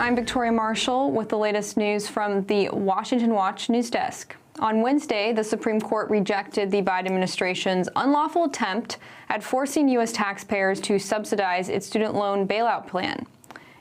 I'm Victoria Marshall with the latest news from the Washington Watch news desk. On Wednesday, the Supreme Court rejected the Biden administration's unlawful attempt at forcing U.S. taxpayers to subsidize its student loan bailout plan.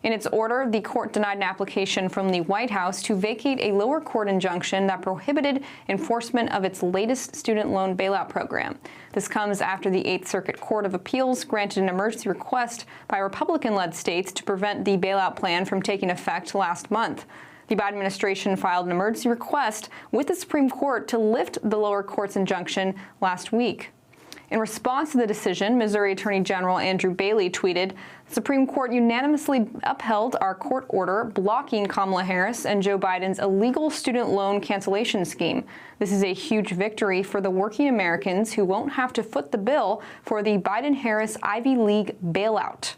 In its order, the court denied an application from the White House to vacate a lower court injunction that prohibited enforcement of its latest student loan bailout program. This comes after the Eighth Circuit Court of Appeals granted an emergency request by Republican-led states to prevent the bailout plan from taking effect last month. The Biden administration filed an emergency request with the Supreme Court to lift the lower court's injunction last week. In response to the decision, Missouri Attorney General Andrew Bailey tweeted, "The Supreme Court unanimously upheld our court order blocking Kamala Harris and Joe Biden's illegal student loan cancellation scheme. This is a huge victory for the working Americans who won't have to foot the bill for the Biden-Harris Ivy League bailout."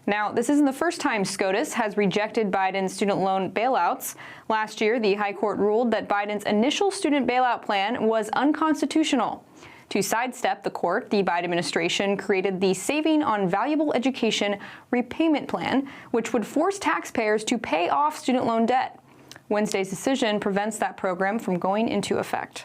Now, this isn't the first time SCOTUS has rejected Biden's student loan bailouts. Last year, the High Court ruled that Biden's initial student bailout plan was unconstitutional. To sidestep the court, the Biden administration created the Saving on Valuable Education Repayment Plan, which would force taxpayers to pay off student loan debt. Wednesday's decision prevents that program from going into effect.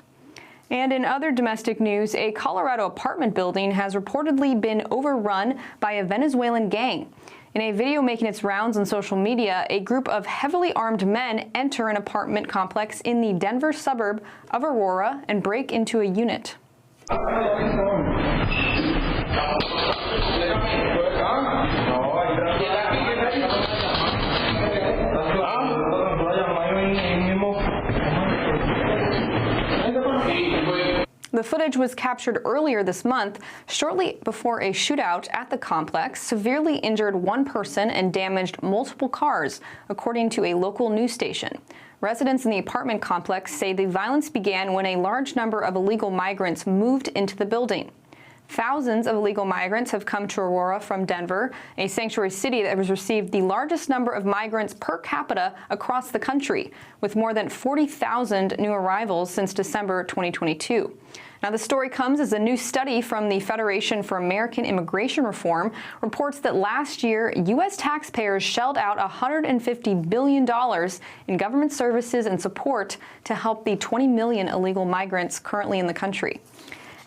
And in other domestic news, a Colorado apartment building has reportedly been overrun by a Venezuelan gang. In a video making its rounds on social media, a group of heavily armed men enter an apartment complex in the Denver suburb of Aurora and break into a unit. The footage was captured earlier this month, shortly before a shootout at the complex severely injured one person and damaged multiple cars, according to a local news station. Residents in the apartment complex say the violence began when a large number of illegal migrants moved into the building. Thousands of illegal migrants have come to Aurora from Denver, a sanctuary city that has received the largest number of migrants per capita across the country, with more than 40,000 new arrivals since December 2022. Now, the story comes as a new study from the Federation for American Immigration Reform reports that last year, U.S. taxpayers shelled out $150 billion in government services and support to help the 20 million illegal migrants currently in the country.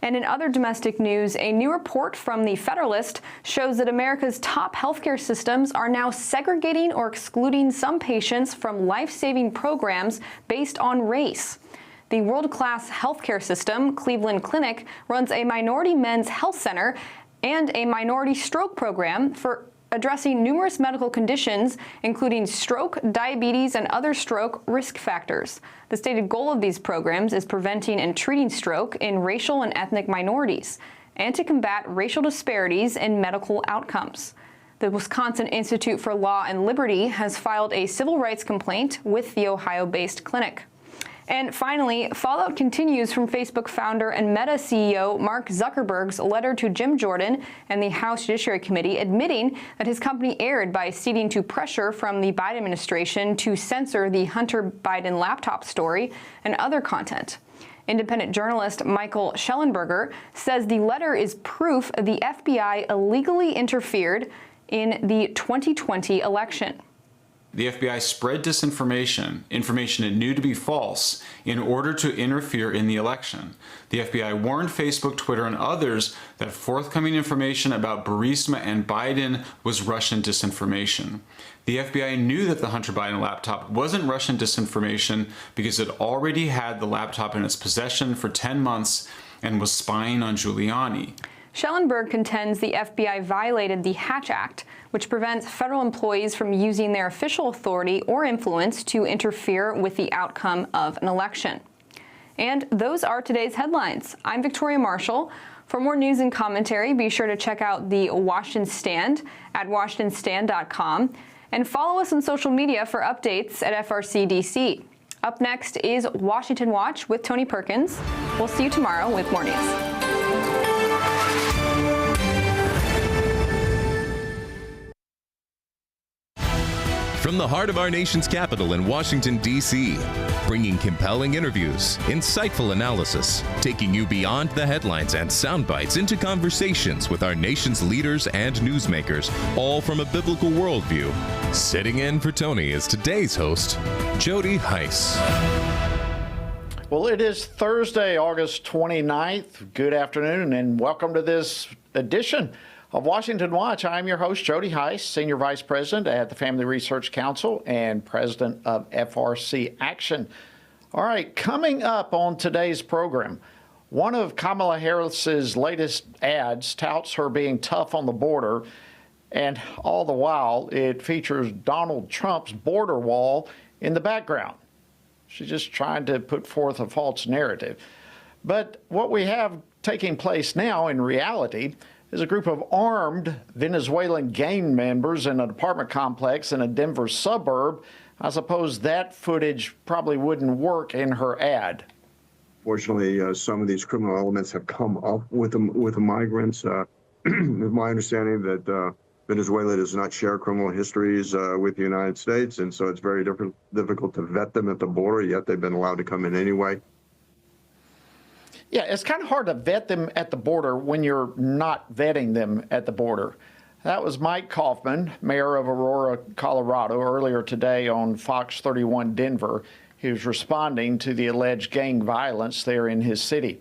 And in other domestic news, a new report from the Federalist shows that America's top healthcare systems are now segregating or excluding some patients from life-saving programs based on race. The world-class healthcare system, Cleveland Clinic, runs a minority men's health center and a minority stroke program for addressing numerous medical conditions, including stroke, diabetes, and other stroke risk factors. The stated goal of these programs is preventing and treating stroke in racial and ethnic minorities, and to combat racial disparities in medical outcomes. The Wisconsin Institute for Law and Liberty has filed a civil rights complaint with the Ohio-based clinic. And finally, fallout continues from Facebook founder and Meta CEO Mark Zuckerberg's letter to Jim Jordan and the House Judiciary Committee admitting that his company erred by ceding to pressure from the Biden administration to censor the Hunter Biden laptop story and other content. Independent journalist Michael Schellenberger says the letter is proof the FBI illegally interfered in the 2020 election. The FBI spread disinformation, information it knew to be false, in order to interfere in the election. The FBI warned Facebook, Twitter, and others that forthcoming information about Burisma and Biden was Russian disinformation. The FBI knew that the Hunter Biden laptop wasn't Russian disinformation because it already had the laptop in its possession for 10 months and was spying on Giuliani. Schellenberg contends the FBI violated the Hatch Act, which prevents federal employees from using their official authority or influence to interfere with the outcome of an election. And those are today's headlines. I'm Victoria Marshall. For more news and commentary, be sure to check out the Washington Stand at WashingtonStand.com and follow us on social media for updates at FRCDC. Up next is Washington Watch with Tony Perkins. We'll see you tomorrow with more news. from the heart of our nation's capital in Washington, D.C., bringing compelling interviews, insightful analysis, taking you beyond the headlines and sound bites into conversations with our nation's leaders and newsmakers, all from a biblical worldview. Sitting in for Tony is today's host, Jody Heiss. Well, it is Thursday, August 29th. Good afternoon, and welcome to this edition of Washington Watch. I'm your host, Jody Heiss, Senior Vice President at the Family Research Council and President of FRC Action. All right, coming up on today's program, one of Kamala Harris's latest ads touts her being tough on the border, and all the while it features Donald Trump's border wall in the background. She's just trying to put forth a false narrative. But what we have taking place now in reality is a group of armed Venezuelan gang members in an apartment complex in a Denver suburb. I suppose that footage probably wouldn't work in her ad. Fortunately, some of these criminal elements have come up with the migrants. It's my understanding that Venezuela does not share criminal histories with the United States, and so it's very difficult to vet them at the border, yet they've been allowed to come in anyway. Yeah, it's kind of hard to vet them at the border when you're not vetting them at the border. That was Mike Kaufman, mayor of Aurora, Colorado, earlier today on Fox 31 Denver. He was responding to the alleged gang violence there in his city.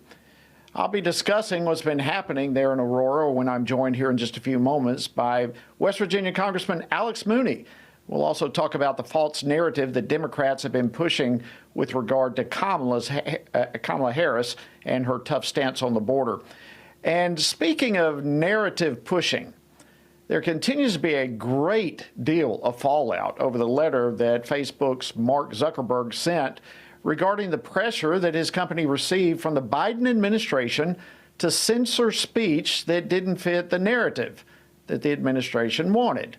I'll be discussing what's been happening there in Aurora when I'm joined here in just a few moments by West Virginia Congressman Alex Mooney. We'll also talk about the false narrative that Democrats have been pushing with regard to Kamala Harris and her tough stance on the border. And speaking of narrative pushing, there continues to be a great deal of fallout over the letter that Facebook's Mark Zuckerberg sent regarding the pressure that his company received from the Biden administration to censor speech that didn't fit the narrative that the administration wanted.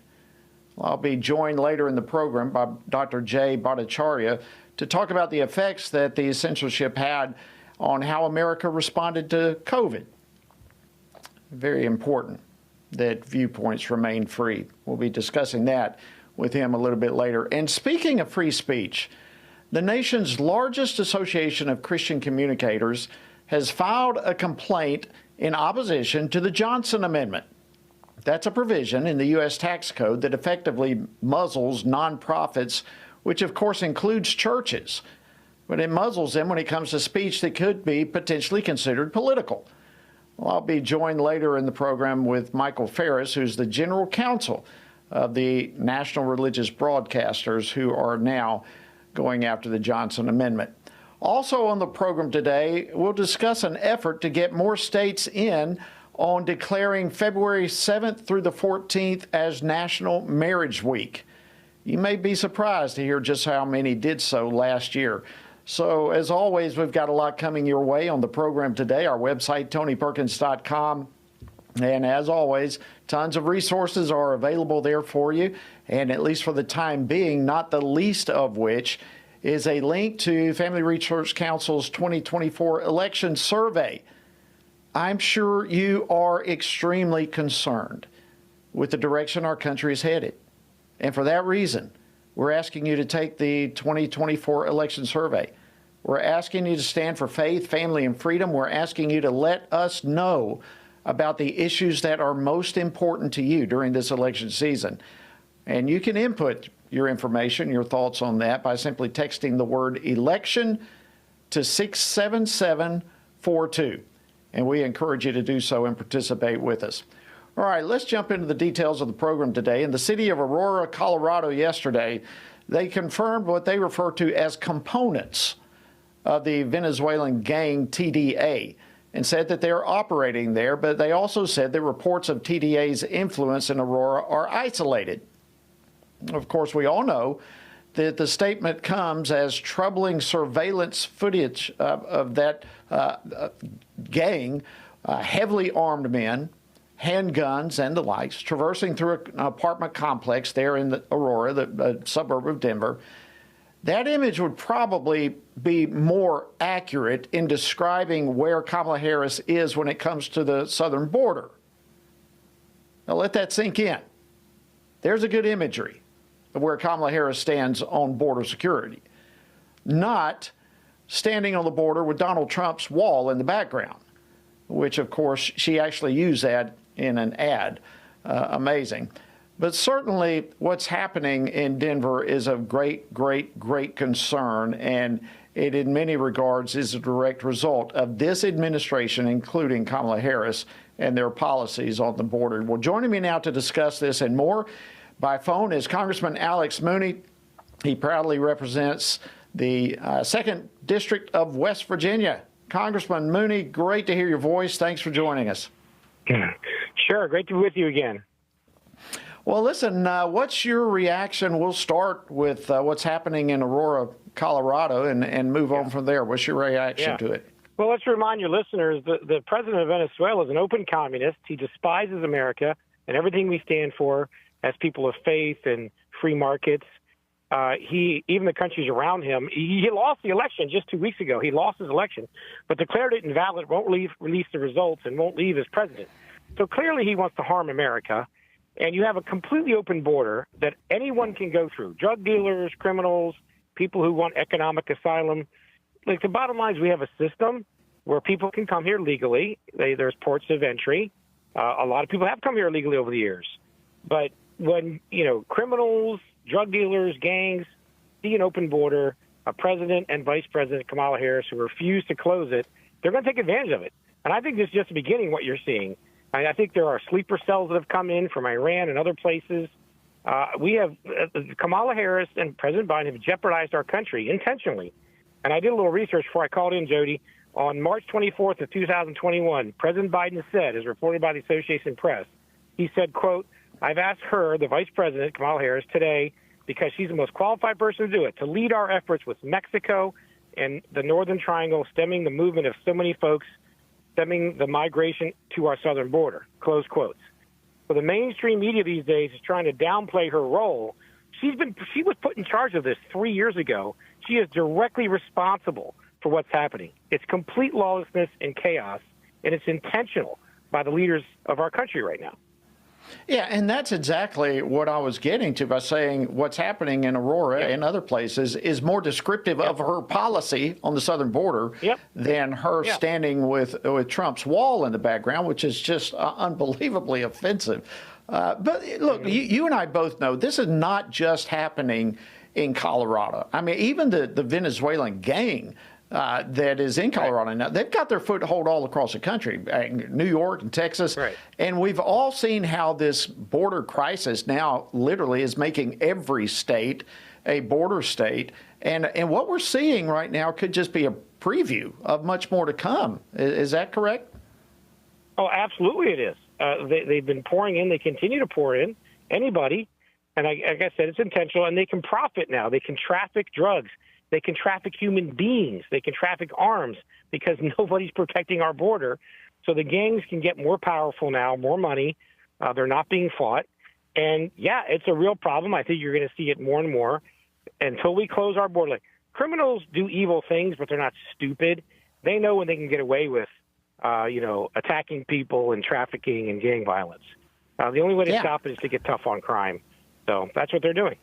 I'll be joined later in the program by Dr. Jay Bhattacharya to talk about the effects that the censorship had on how America responded to COVID. Very important that viewpoints remain free. We'll be discussing that with him a little bit later. And speaking of free speech, the nation's largest association of Christian communicators has filed a complaint in opposition to the Johnson Amendment. That's a provision in the U.S. tax code that effectively muzzles nonprofits, which of course includes churches. But it muzzles them when it comes to speech that could be potentially considered political. Well, I'll be joined later in the program with Michael Ferris, who's the general counsel of the National Religious Broadcasters, who are now going after the Johnson Amendment. Also on the program today, we'll discuss an effort to get more states in on declaring February 7th through the 14th as National Marriage Week. You may be surprised to hear just how many did so last year. So as always, we've got a lot coming your way on the program today. Our website, TonyPerkins.com. And as always, tons of resources are available there for you. And at least for the time being, not the least of which is a link to Family Research Council's 2024 election survey. I'm sure you are extremely concerned with the direction our country is headed. And for that reason, we're asking you to take the 2024 election survey. We're asking you to stand for faith, family, and freedom. We're asking you to let us know about the issues that are most important to you during this election season. And you can input your information, your thoughts on that by simply texting the word election to 67742. And we encourage you to do so and participate with us. All right, let's jump into the details of the program today. In the city of Aurora, Colorado yesterday, they confirmed what they refer to as components of the Venezuelan gang TDA and said that they're operating there, but they also said that reports of TDA's influence in Aurora are isolated. Of course, we all know that the statement comes as troubling surveillance footage of that gang, heavily armed men, handguns and the likes, traversing through an apartment complex there in Aurora, the suburb of Denver. That image would probably be more accurate in describing where Kamala Harris is when it comes to the southern border. Now let that sink in. There's a good imagery. where Kamala Harris stands on border security, not standing on the border with Donald Trump's wall in the background, which, of course, she actually used that in an ad. Amazing. But certainly what's happening in Denver is of great, great, great concern, and it in many regards is a direct result of this administration, including Kamala Harris, and their policies on the border. Well, joining me now to discuss this and more by phone is Congressman Alex Mooney. He proudly represents the 2nd District of West Virginia. Congressman Mooney, great to hear your voice. Thanks for joining us. Sure, great to be with you again. Well, listen, what's your reaction? We'll start with what's happening in Aurora, Colorado, and move on from there. What's your reaction to it? Well, let's remind your listeners that the president of Venezuela is an open communist. He despises America and everything we stand for as people of faith and free markets. Even the countries around him, he lost the election just 2 weeks ago. He lost his election, but declared it invalid, won't release the results, and won't leave as president. So clearly he wants to harm America. And you have a completely open border that anyone can go through, drug dealers, criminals, people who want economic asylum. Like, the bottom line is we have a system where people can come here legally. There's ports of entry. A lot of people have come here illegally over the years. But when, criminals, drug dealers, gangs see an open border, a president and Vice President Kamala Harris who refuse to close it, they're going to take advantage of it. And I think this is just the beginning of what you're seeing. I think there are sleeper cells that have come in from Iran and other places. We have Kamala Harris and President Biden have jeopardized our country intentionally. And I did a little research before I called in, Jody. On March 24th of 2021, President Biden said, as reported by the Associated Press, he said, quote, "I've asked her, the Vice President, Kamala Harris, today, because she's the most qualified person to do it, to lead our efforts with Mexico and the Northern Triangle, stemming the movement of so many folks, stemming the migration to our southern border," close quotes. So the mainstream media these days is trying to downplay her role. She was put in charge of this 3 years ago. She is directly responsible for what's happening. It's complete lawlessness and chaos, and it's intentional by the leaders of our country right now. Yeah, and that's exactly what I was getting to by saying what's happening in Aurora and other places is more descriptive of her policy on the southern border than her standing with Trump's wall in the background, which is just unbelievably offensive. But look, you and I both know this is not just happening in Colorado. I mean, even the Venezuelan gang that is in Colorado now, they've got their foothold all across the country, New York and Texas. Right. And we've all seen how this border crisis now literally is making every state a border state. And what we're seeing right now could just be a preview of much more to come. Is that correct? Oh, absolutely it is. They've been pouring in. They continue to pour in. Anybody. And like I said, it's intentional. And they can profit now. They can traffic drugs. They can traffic human beings. They can traffic arms because nobody's protecting our border. So the gangs can get more powerful now, more money. They're not being fought. And, yeah, it's a real problem. I think you're going to see it more and more until we close our border. Like, criminals do evil things, but they're not stupid. They know when they can get away with, attacking people and trafficking and gang violence. The only way to stop it is to get tough on crime. So that's what they're doing.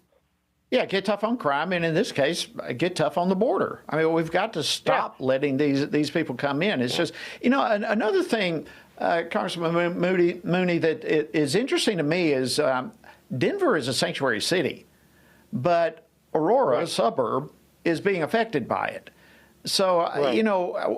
Yeah, get tough on crime, and in this case, get tough on the border. I mean, we've got to stop letting these people come in. It's just, another thing, Congressman Mooney, that is interesting to me is Denver is a sanctuary city, but Aurora, a suburb, is being affected by it. So,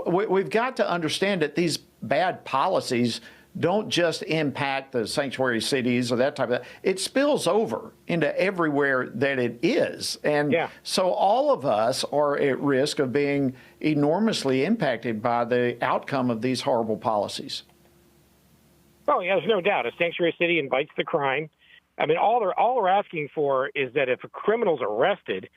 we've got to understand that these bad policies don't just impact the sanctuary cities or that type of, it spills over into everywhere that it is. And so all of us are at risk of being enormously impacted by the outcome of these horrible policies. Oh, yeah, there's no doubt. A sanctuary city invites the crime. I mean, all we're asking for is that if a criminal's arrested,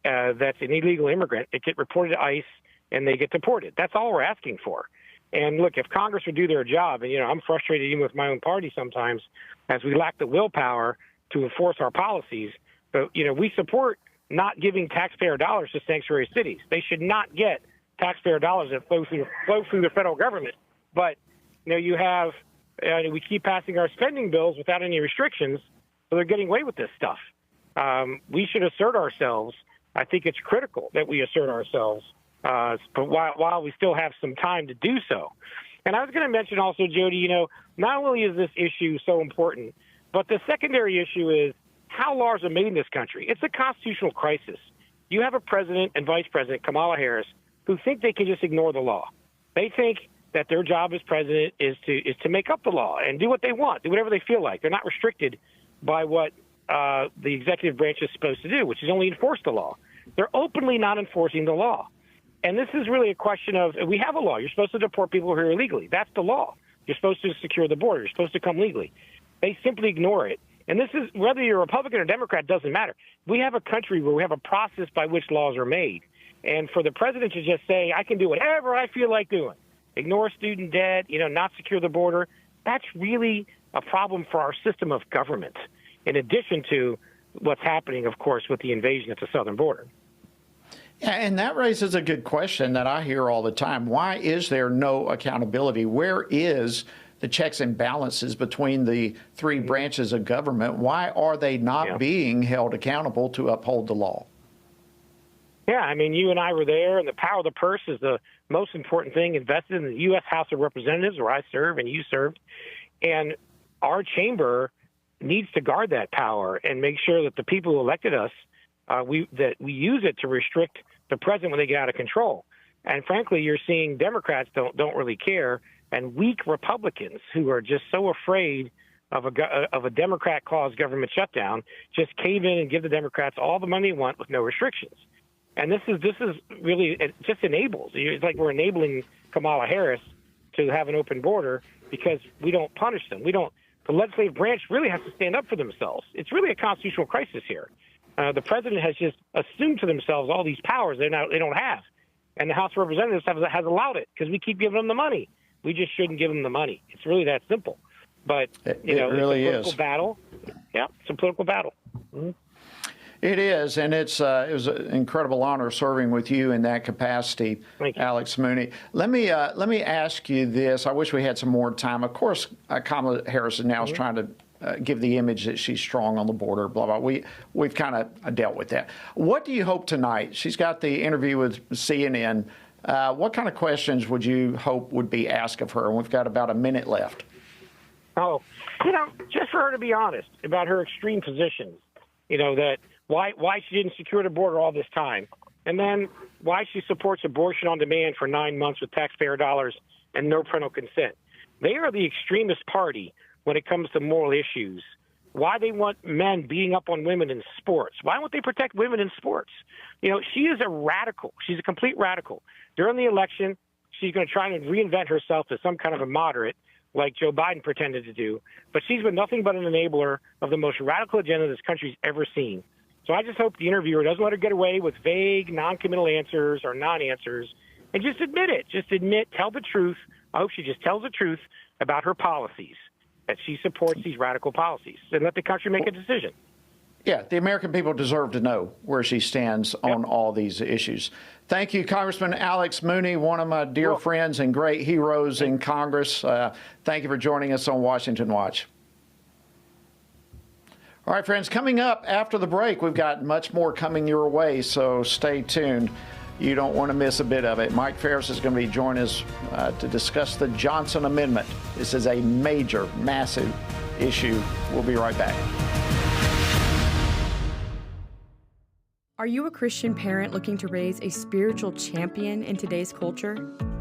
that's an illegal immigrant, it get reported to ICE and they get deported. That's all we're asking for. And look, if Congress would do their job, and, I'm frustrated even with my own party sometimes as we lack the willpower to enforce our policies. But, we support not giving taxpayer dollars to sanctuary cities. They should not get taxpayer dollars that flow through the federal government. But, you have, we keep passing our spending bills without any restrictions, so they're getting away with this stuff. we should assert ourselves. I think it's critical that we assert ourselves, but while we still have some time to do so. And I was going to mention also, Jody, not only is this issue so important, but the secondary issue is how laws are made in this country. It's a constitutional crisis. You have a president and vice president, Kamala Harris, who think they can just ignore the law. They think that their job as president is to make up the law and do what they want, do whatever they feel like. They're not restricted by what the executive branch is supposed to do, which is only enforce the law. They're openly not enforcing the law. And this is really a question of, we have a law. You're supposed to deport people who are here illegally. That's the law. You're supposed to secure the border. You're supposed to come legally. They simply ignore it. And this is, whether you're a Republican or Democrat, doesn't matter. We have a country where we have a process by which laws are made. And for the president to just say, I can do whatever I feel like doing, ignore student debt, not secure the border, that's really a problem for our system of government, in addition to what's happening, of course, with the invasion at the southern border. Yeah, and that raises a good question that I hear all the time. Why is there no accountability? Where is the checks and balances between the three branches of government? Why are they not being held accountable to uphold the law? Yeah, I mean, you and I were there, and the power of the purse is the most important thing invested in the U.S. House of Representatives, where I serve and you served. And our chamber needs to guard that power and make sure that the people who elected us, we use it to restrict the president when they get out of control. And frankly, you're seeing Democrats don't really care, and weak Republicans who are just so afraid of a Democrat-caused government shutdown just cave in and give the Democrats all the money they want with no restrictions. And this is really, it just enables. It's like we're enabling Kamala Harris to have an open border because we don't punish them. The legislative branch really has to stand up for themselves. It's really a constitutional crisis here. The president has just assumed to themselves all these powers they don't have. And the House of Representatives has allowed it because we keep giving them the money. We just shouldn't give them the money. It's really that simple. But, it really it's a political battle. Yeah, it's a political battle. Mm-hmm. It is, and it was an incredible honor serving with you in that capacity, Alex Mooney. Let me ask you this. I wish we had some more time. Of course, Kamala Harris now is trying to give the image that she's strong on the border, blah, blah. We've kind of dealt with that. What do you hope tonight? She's got the interview with CNN. What kind of questions would you hope would be asked of her? And we've got about a minute left. Oh, just for her to be honest about her extreme positions, that why she didn't secure the border all this time, and then why she supports abortion on demand for 9 months with taxpayer dollars and no parental consent. They are the extremist party when it comes to moral issues. Why they want men beating up on women in sports. Why won't they protect women in sports? She is a radical. She's a complete radical. During the election, she's going to try and reinvent herself as some kind of a moderate, like Joe Biden pretended to do. But she's been nothing but an enabler of the most radical agenda this country's ever seen. So I just hope the interviewer doesn't let her get away with vague, non-committal answers or non-answers, and just admit it. Tell the truth. I hope she just tells the truth about her policies, that she supports these radical policies, and let the country make a decision. Yeah, the American people deserve to know where she stands on all these issues. Thank you, Congressman Alex Mooney, one of my dear friends and great heroes in Congress. Thank you for joining us on Washington Watch. All right, friends, coming up after the break, we've got much more coming your way, so stay tuned. You don't want to miss a bit of it. Mike Ferris is going to be joining us to discuss the Johnson Amendment. This is a major, massive issue. We'll be right back. Are you a Christian parent looking to raise a spiritual champion in today's culture?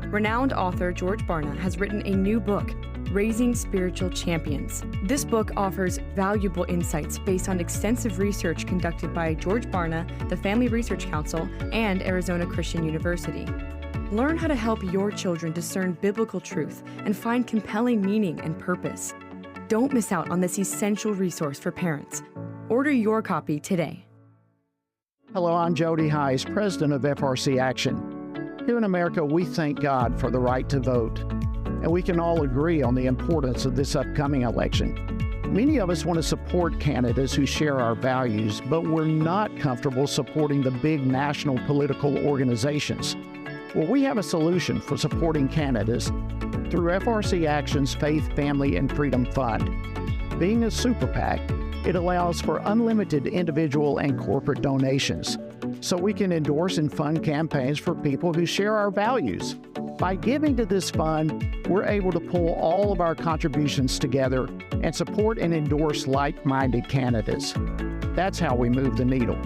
Renowned author George Barna has written a new book, Raising Spiritual Champions. This book offers valuable insights based on extensive research conducted by George Barna, the Family Research Council, and Arizona Christian University. Learn how to help your children discern biblical truth and find compelling meaning and purpose. Don't miss out on this essential resource for parents. Order your copy today. Hello, I'm Jody Heiss, president of FRC Action. Here in America, we thank God for the right to vote, and we can all agree on the importance of this upcoming election. Many of us want to support candidates who share our values, but we're not comfortable supporting the big national political organizations. Well, we have a solution for supporting candidates through FRC Action's Faith, Family, and Freedom Fund. Being a super PAC, It allows for unlimited individual and corporate donations, so we can endorse and fund campaigns for people who share our values. By giving to this fund, we're able to pull all of our contributions together and support and endorse like-minded candidates. That's how we move the needle.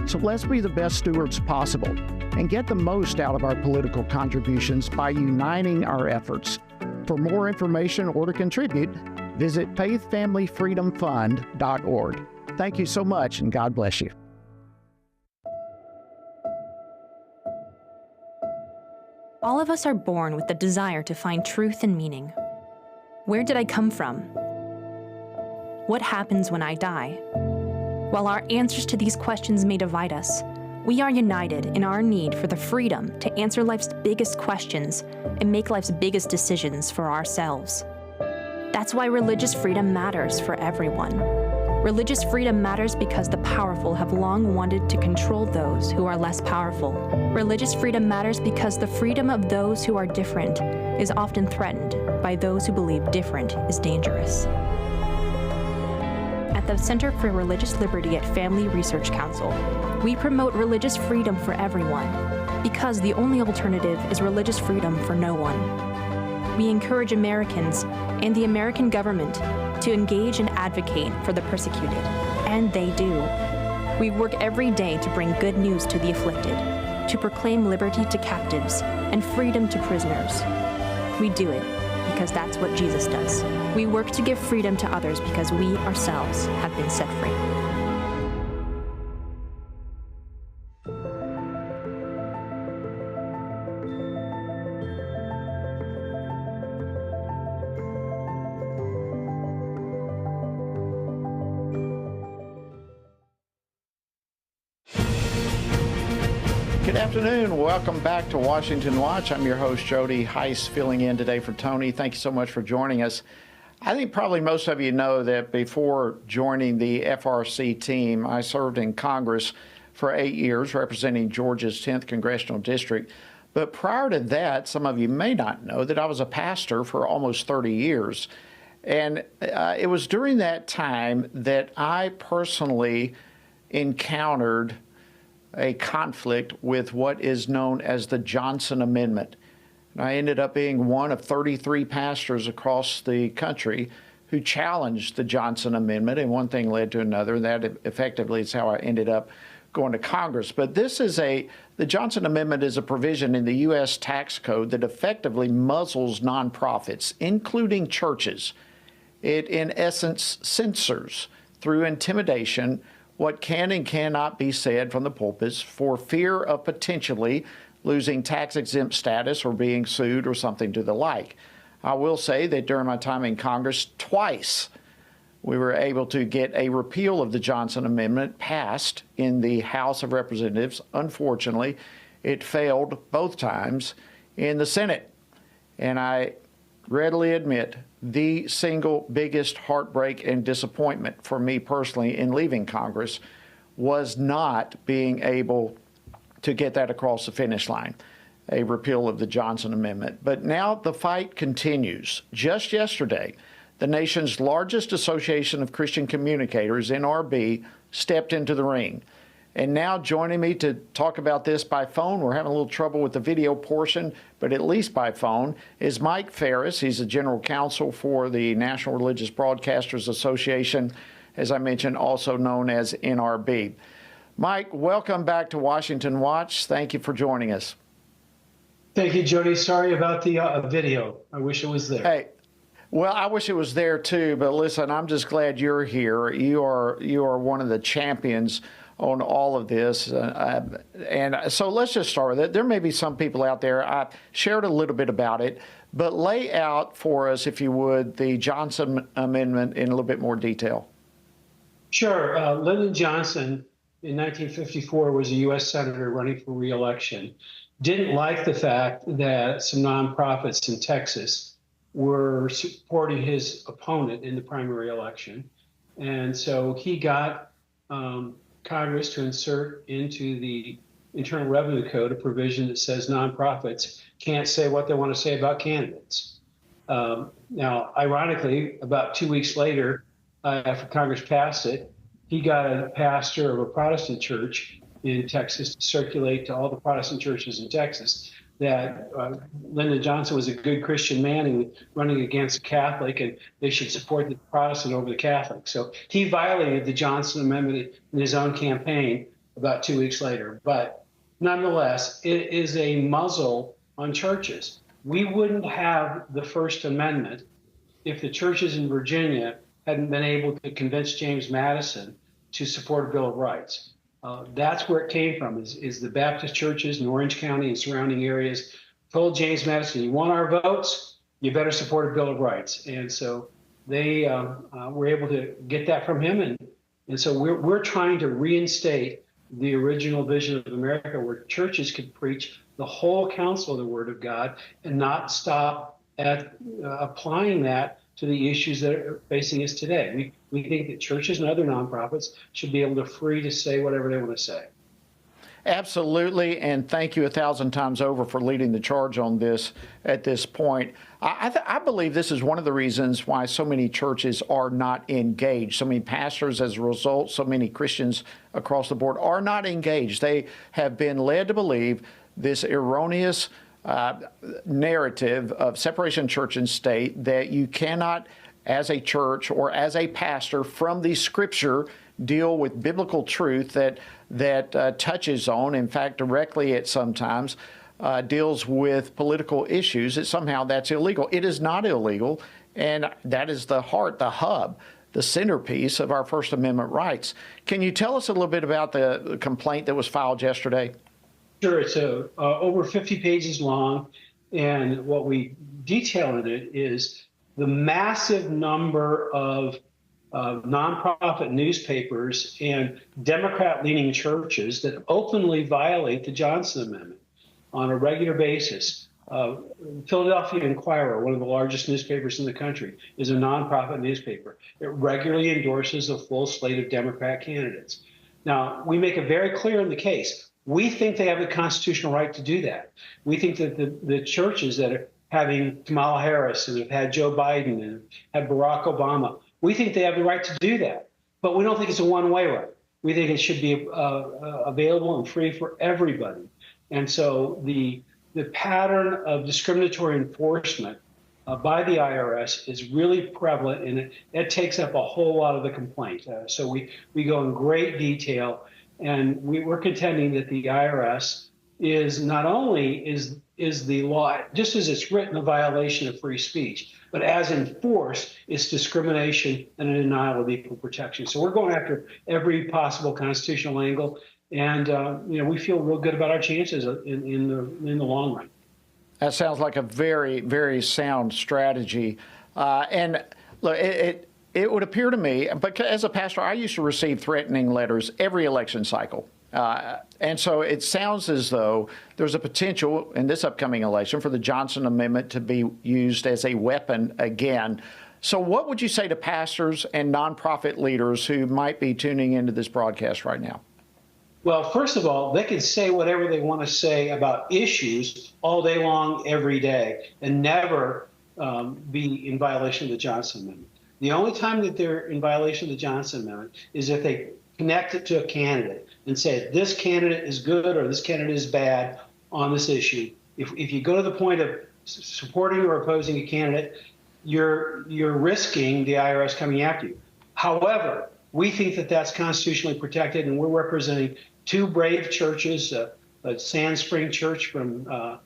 So let's be the best stewards possible and get the most out of our political contributions by uniting our efforts. For more information or to contribute, visit faithfamilyfreedomfund.org. Thank you so much, and God bless you. All of us are born with the desire to find truth and meaning. Where did I come from? What happens when I die? While our answers to these questions may divide us, we are united in our need for the freedom to answer life's biggest questions and make life's biggest decisions for ourselves. That's why religious freedom matters for everyone. Religious freedom matters because the powerful have long wanted to control those who are less powerful. Religious freedom matters because the freedom of those who are different is often threatened by those who believe different is dangerous. At the Center for Religious Liberty at Family Research Council, we promote religious freedom for everyone because the only alternative is religious freedom for no one. We encourage Americans and the American government to engage and advocate for the persecuted, and they do. We work every day to bring good news to the afflicted, to proclaim liberty to captives and freedom to prisoners. We do it because that's what Jesus does. We work to give freedom to others because we ourselves have been set free. Good afternoon. Welcome back to Washington Watch. I'm your host, Jody Heiss, filling in today for Tony. Thank you so much for joining us. I think probably most of you know that before joining the FRC team, I served in Congress for 8 years, representing Georgia's 10th Congressional District. But prior to that, some of you may not know that I was a pastor for almost 30 years. And it was during that time that I personally encountered a conflict with what is known as the Johnson Amendment. And I ended up being one of 33 pastors across the country who challenged the Johnson Amendment, and one thing led to another, and that effectively is how I ended up going to Congress. But the Johnson Amendment is a provision in the U.S. tax code that effectively muzzles nonprofits, including churches. It, in essence, censors through intimidation what can and cannot be said from the pulpits for fear of potentially losing tax-exempt status or being sued or something to the like. I will say that during my time in Congress, twice we were able to get a repeal of the Johnson Amendment passed in the House of Representatives. Unfortunately, it failed both times in the Senate. And I readily admit the single biggest heartbreak and disappointment for me personally in leaving Congress was not being able to get that across the finish line, a repeal of the Johnson Amendment. But now the fight continues. Just yesterday, the nation's largest association of Christian communicators, NRB, stepped into the ring. And now joining me to talk about this by phone, we're having a little trouble with the video portion, but at least by phone, is Mike Ferris. He's the general counsel for the National Religious Broadcasters Association, as I mentioned, also known as NRB. Mike, welcome back to Washington Watch. Thank you for joining us. Thank you, Jody. Sorry about the video. I wish it was there. Hey. Well, I wish it was there too, but listen, I'm just glad you're here. You are one of the champions on all of this. And so let's just start with it. There may be some people out there, I shared a little bit about it, but lay out for us, if you would, the Johnson Amendment in a little bit more detail. Sure. Lyndon Johnson in 1954 was a U.S. Senator running for re-election. Didn't like the fact that some nonprofits in Texas were supporting his opponent in the primary election. And so he got Congress to insert into the Internal Revenue Code a provision that says nonprofits can't say what they want to say about candidates. Now, ironically, about 2 weeks later, after Congress passed it, he got a pastor of a Protestant church in Texas to circulate to all the Protestant churches in Texas that Lyndon Johnson was a good Christian man and running against a Catholic, and they should support the Protestant over the Catholic. So he violated the Johnson Amendment in his own campaign about 2 weeks later. But nonetheless, it is a muzzle on churches. We wouldn't have the First Amendment if the churches in Virginia hadn't been able to convince James Madison to support a Bill of Rights. That's where it came from, is the Baptist churches in Orange County and surrounding areas told James Madison, you want our votes, you better support a Bill of Rights. And so they were able to get that from him. And so we're trying to reinstate the original vision of America where churches could preach the whole counsel of the Word of God and not stop at applying that to the issues that are facing us today. We think that churches and other nonprofits should be able to free to say whatever they want to say. Absolutely, and thank you 1,000 times over for leading the charge on this at this point. I believe this is one of the reasons why so many churches are not engaged. So many pastors, as a result, so many Christians across the board are not engaged. They have been led to believe this erroneous narrative of separation of church and state, that you cannot, as a church or as a pastor from the Scripture, deal with biblical truth that touches on, in fact, directly at sometimes, deals with political issues, that somehow that's illegal. It is not illegal, and that is the heart, the hub, the centerpiece of our First Amendment rights. Can you tell us a little bit about the complaint that was filed yesterday? Sure. It's over 50 pages long, and what we detail in it is the massive number of nonprofit newspapers and Democrat-leaning churches that openly violate the Johnson Amendment on a regular basis. Philadelphia Inquirer, one of the largest newspapers in the country, is a nonprofit newspaper. It regularly endorses a full slate of Democrat candidates. Now, we make it very clear in the case, we think they have the constitutional right to do that. We think that the churches that are having Kamala Harris and have had Joe Biden and have Barack Obama, we think they have the right to do that. But we don't think it's a one-way right. We think it should be available and free for everybody. And so the pattern of discriminatory enforcement by the IRS is really prevalent, and it takes up a whole lot of the complaint. So we go in great detail, and we're contending that the IRS is not only is the law, just as it's written, a violation of free speech, but as enforced, it's discrimination and a denial of equal protection. So we're going after every possible constitutional angle, and we feel real good about our chances in the long run. That sounds like a very, very sound strategy. And look, it would appear to me, but as a pastor, I used to receive threatening letters every election cycle. And so it sounds as though there's a potential in this upcoming election for the Johnson Amendment to be used as a weapon again. So what would you say to pastors and nonprofit leaders who might be tuning into this broadcast right now? Well, first of all, they can say whatever they want to say about issues all day long, every day, and never be in violation of the Johnson Amendment. The only time that they're in violation of the Johnson Amendment is if they connect it to a candidate and say this candidate is good or this candidate is bad on this issue. If you go to the point of supporting or opposing a candidate, you're risking the IRS coming after you. However, we think that that's constitutionally protected, and we're representing two brave churches, Sand Spring Church from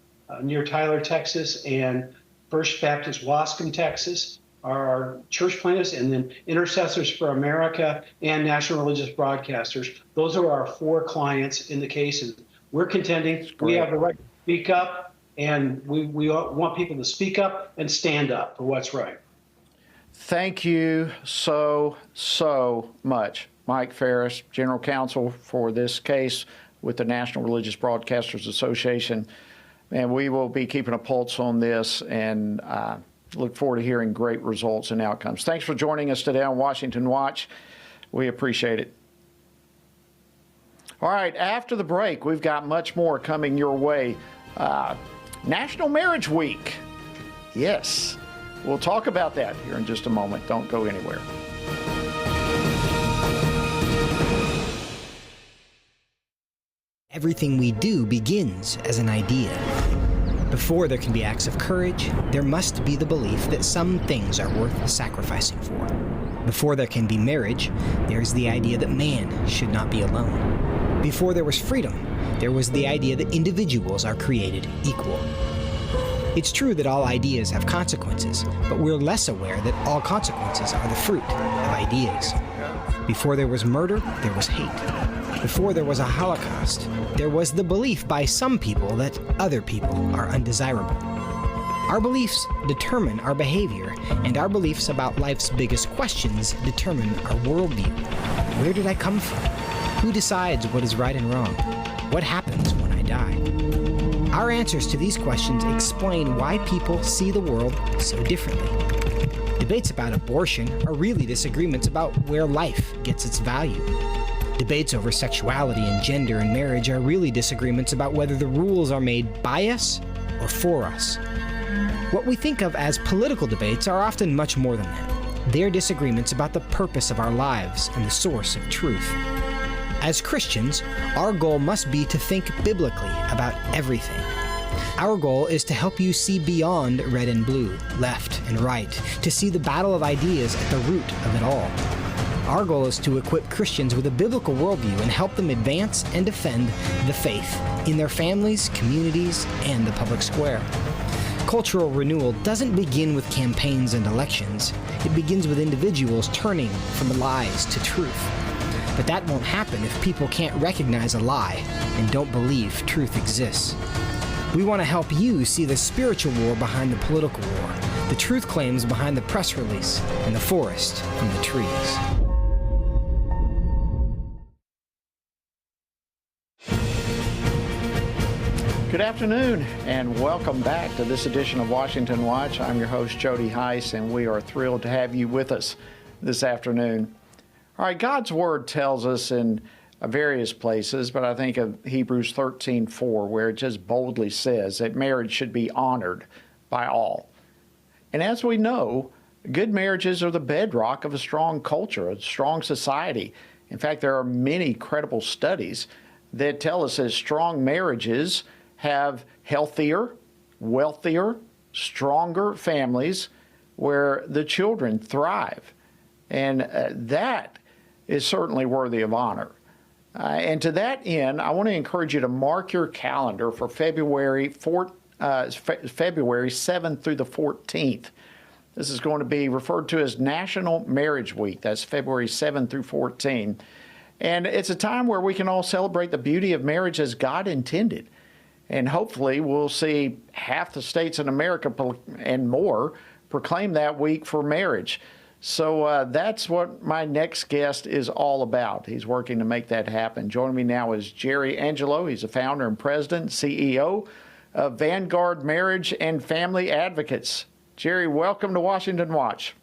near Tyler, Texas, and First Baptist Wascom, Texas, are our church plaintiffs, and then Intercessors for America and National Religious Broadcasters. Those are our four clients in the case, and we're contending we have the right to speak up, and we want people to speak up and stand up for what's right. Thank you so much, Mike Ferris, General Counsel for this case with the National Religious Broadcasters Association. And we will be keeping a pulse on this, and look forward to hearing great results and outcomes. Thanks for joining us today on Washington Watch. We appreciate it. All right, after the break, we've got much more coming your way. National Marriage Week. Yes, we'll talk about that here in just a moment. Don't go anywhere. everything we do begins as an idea. Before there can be acts of courage, there must be the belief that some things are worth sacrificing for. Before there can be marriage, there is the idea that man should not be alone. Before there was freedom, there was the idea that individuals are created equal. It's true that all ideas have consequences, but we're less aware that all consequences are the fruit of ideas. Before there was murder, there was hate. Before there was a Holocaust, there was the belief by some people that other people are undesirable. Our beliefs determine our behavior, and our beliefs about life's biggest questions determine our worldview. Where did I come from? Who decides what is right and wrong? What happens when I die? Our answers to these questions explain why people see the world so differently. Debates about abortion are really disagreements about where life gets its value. Debates over sexuality and gender and marriage are really disagreements about whether the rules are made by us or for us. What we think of as political debates are often much more than that. They're disagreements about the purpose of our lives and the source of truth. As Christians, our goal must be to think biblically about everything. Our goal is to help you see beyond red and blue, left and right, to see the battle of ideas at the root of it all. Our goal is to equip Christians with a biblical worldview and help them advance and defend the faith in their families, communities, and the public square. Cultural renewal doesn't begin with campaigns and elections. It begins with individuals turning from lies to truth. But that won't happen if people can't recognize a lie and don't believe truth exists. We want to help you see the spiritual war behind the political war, the truth claims behind the press release, and the forest from the trees. Good afternoon, and welcome back to this edition of Washington Watch. I'm your host, Jody Heiss, and we are thrilled to have you with us this afternoon. All right, God's Word tells us in various places, but I think of Hebrews 13:4, where it just boldly says that marriage should be honored by all. And as we know, good marriages are the bedrock of a strong culture, a strong society. In fact, there are many credible studies that tell us that strong marriages have healthier, wealthier, stronger families where the children thrive. And that is certainly worthy of honor. And to that end, I want to encourage you to mark your calendar for February 7th through the 14th. This is going to be referred to as National Marriage Week. That's February 7th through 14. And it's a time where we can all celebrate the beauty of marriage as God intended. And hopefully we'll see half the states in America and more proclaim that week for marriage. So that's what my next guest is all about. He's working to make that happen. Joining me now is Jerry Angelo. He's the founder and president, CEO of Vanguard Marriage and Family Advocates. Jerry, welcome to Washington Watch.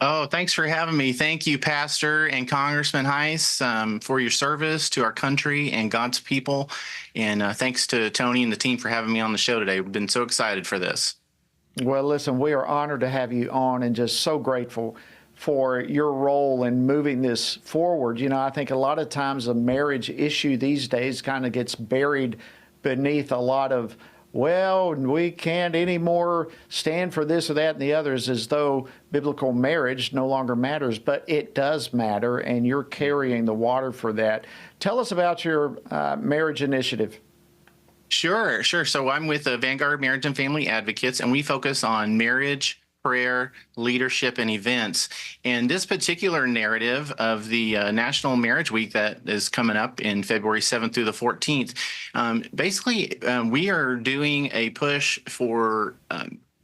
Oh, thanks for having me. Thank you, Pastor and Congressman Heiss, for your service to our country and God's people. And thanks to Tony and the team for having me on the show today. We've been so excited for this. Well, listen, we are honored to have you on and just so grateful for your role in moving this forward. You know, I think a lot of times a marriage issue these days kind of gets buried beneath a lot of, well, we can't anymore stand for this or that and the others, as though biblical marriage no longer matters. But it does matter, and you're carrying the water for that. Tell us about your marriage initiative. Sure. So I'm with the Vanguard Marriage and Family Advocates, and we focus on marriage, prayer, leadership, and events. And this particular narrative of the National Marriage Week that is coming up in February 7th through the 14th, we are doing a push for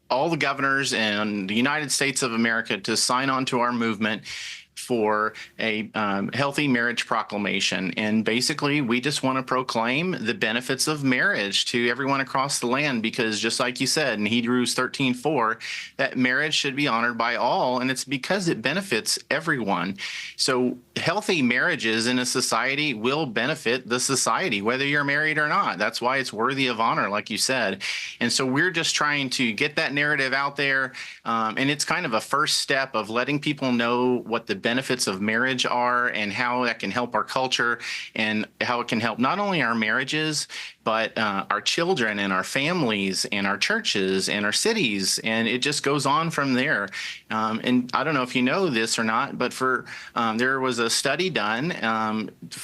all the governors in the United States of America to sign on to our movement for a healthy marriage proclamation. And basically, we just want to proclaim the benefits of marriage to everyone across the land, because just like you said in Hebrews 13:4, that marriage should be honored by all, and it's because it benefits everyone. So healthy marriages in a society will benefit the society, whether you're married or not. That's why it's worthy of honor, like you said. And so we're just trying to get that narrative out there, and it's kind of a first step of letting people know what the benefits of marriage are and how that can help our culture and how it can help not only our marriages, but our children and our families and our churches and our cities. And it just goes on from there. And I don't know if you know this or not, but there was a study done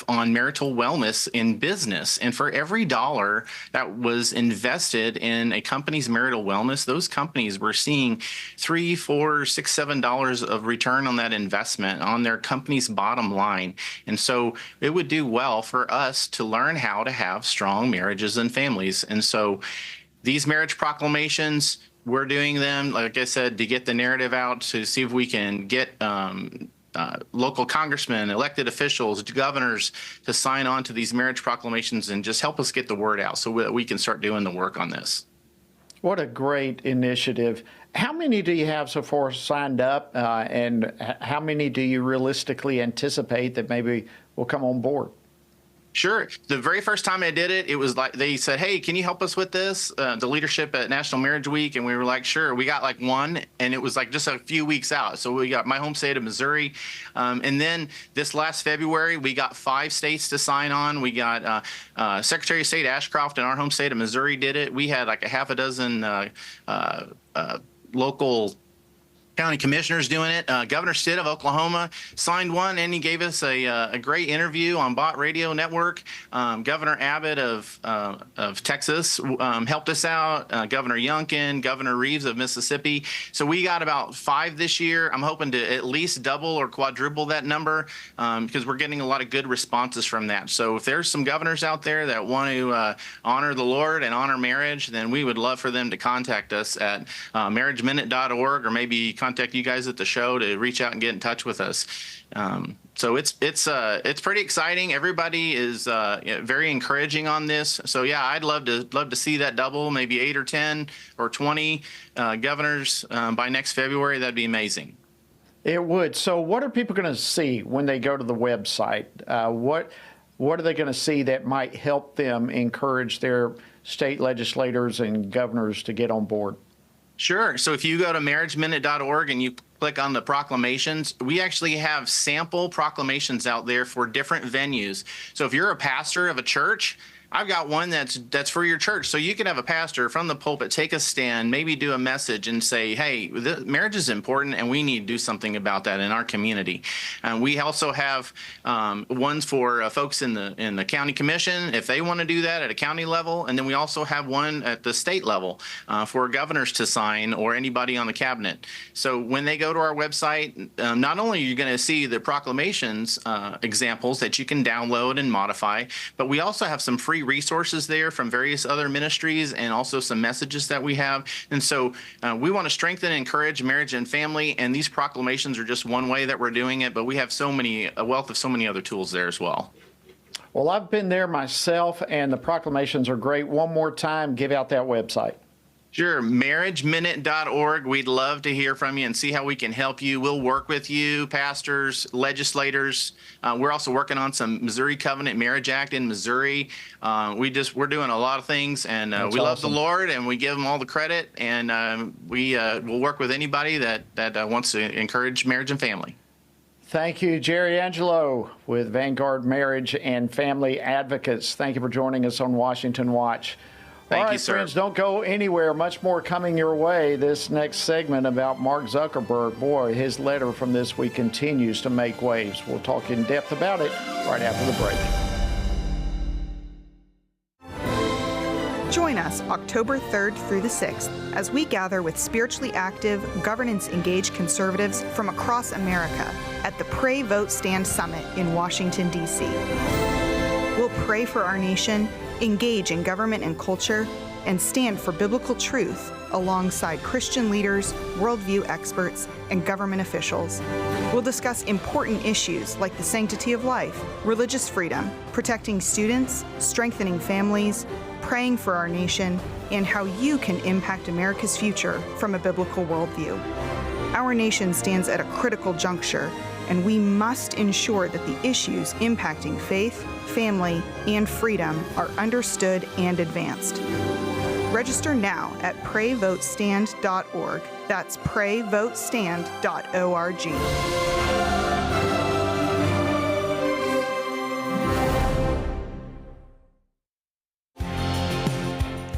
on marital wellness in business. And for every dollar that was invested in a company's marital wellness, those companies were seeing $3, $4, $6, $7 of return on that investment on their company's bottom line. And so it would do well for us to learn how to have strong marriages and families. And so these marriage proclamations, we're doing them, like I said, to get the narrative out, to see if we can get local congressmen, elected officials, governors to sign on to these marriage proclamations and just help us get the word out so that we can start doing the work on this. What a great initiative. How many do you have so far signed up, and how many do you realistically anticipate that maybe will come on board? Sure. The very first time I did it, it was like they said, "Hey, can you help us with this?" The leadership at National Marriage Week, and we were like, "Sure." We got like one, and it was like just a few weeks out. So we got my home state of Missouri, and then this last February, we got 5 states to sign on. We got Secretary of State Ashcroft in our home state of Missouri did it. We had like a half a dozen local county commissioners doing it. Governor Stitt of Oklahoma signed one, and he gave us a great interview on Bott Radio Network. Governor Abbott of Texas helped us out. Governor Youngkin, Governor Reeves of Mississippi. So we got about 5 this year. I'm hoping to at least double or quadruple that number because we're getting a lot of good responses from that. So if there's some governors out there that want to honor the Lord and honor marriage, then we would love for them to contact us at marriageminute.org or maybe contact you guys at the show to reach out and get in touch with us. So it's pretty exciting. Everybody is very encouraging on this. So yeah, I'd love to see that double, maybe 8 or 10 or 20 governors by next February. That'd be amazing. It would. So what are people going to see when they go to the website? What are they going to see that might help them encourage their state legislators and governors to get on board? Sure. So if you go to marriageminute.org and you click on the proclamations, we actually have sample proclamations out there for different venues. So if you're a pastor of a church, I've got one that's for your church. So you can have a pastor from the pulpit take a stand, maybe do a message and say, "Hey, marriage is important and we need to do something about that in our community." And we also have ones for folks in the county commission if they want to do that at a county level. And then we also have one at the state level for governors to sign or anybody on the cabinet. So when they go to our website, not only are you going to see the proclamations examples that you can download and modify, but we also have some free resources there from various other ministries and also some messages that we have. And so we want to strengthen and encourage marriage and family, and these proclamations are just one way that we're doing it, but we have a wealth of so many other tools there as well. Well, I've been there myself, and the proclamations are great. One more time, give out that website. Sure. MarriageMinute.org. We'd love to hear from you and see how we can help you. We'll work with you, pastors, legislators. We're also working on some Missouri Covenant Marriage Act in Missouri. We're doing a lot of things, and we love the Lord, and we give him all the credit. And we'll work with anybody that wants to encourage marriage and family. Thank you, Jerry Angelo with Vanguard Marriage and Family Advocates. Thank you for joining us on Washington Watch. All right, friends, don't go anywhere. Much more coming your way. This next segment about Mark Zuckerberg, boy, his letter from this week continues to make waves. We'll talk in depth about it right after the break. Join us October 3rd through the 6th as we gather with spiritually active, governance-engaged conservatives from across America at the Pray, Vote, Stand Summit in Washington, D.C. We'll pray for our nation, engage in government and culture, and stand for biblical truth alongside Christian leaders, worldview experts, and government officials. We'll discuss important issues like the sanctity of life, religious freedom, protecting students, strengthening families, praying for our nation, and how you can impact America's future from a biblical worldview. Our nation stands at a critical juncture, and we must ensure that the issues impacting faith, family, and freedom are understood and advanced. Register now at PrayVoteStand.org. That's PrayVoteStand.org.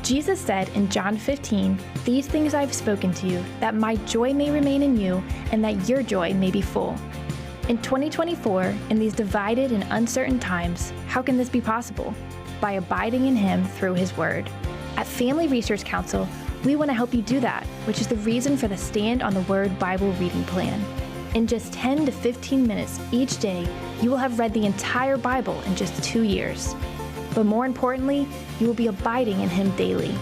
Jesus said in John 15, "These things I've spoken to you, that my joy may remain in you, and that your joy may be full." In 2024, in these divided and uncertain times, how can this be possible? By abiding in Him through His Word. At Family Research Council, we want to help you do that, which is the reason for the Stand on the Word Bible reading plan. In just 10 to 15 minutes each day, you will have read the entire Bible in just 2 years. But more importantly, you will be abiding in Him daily.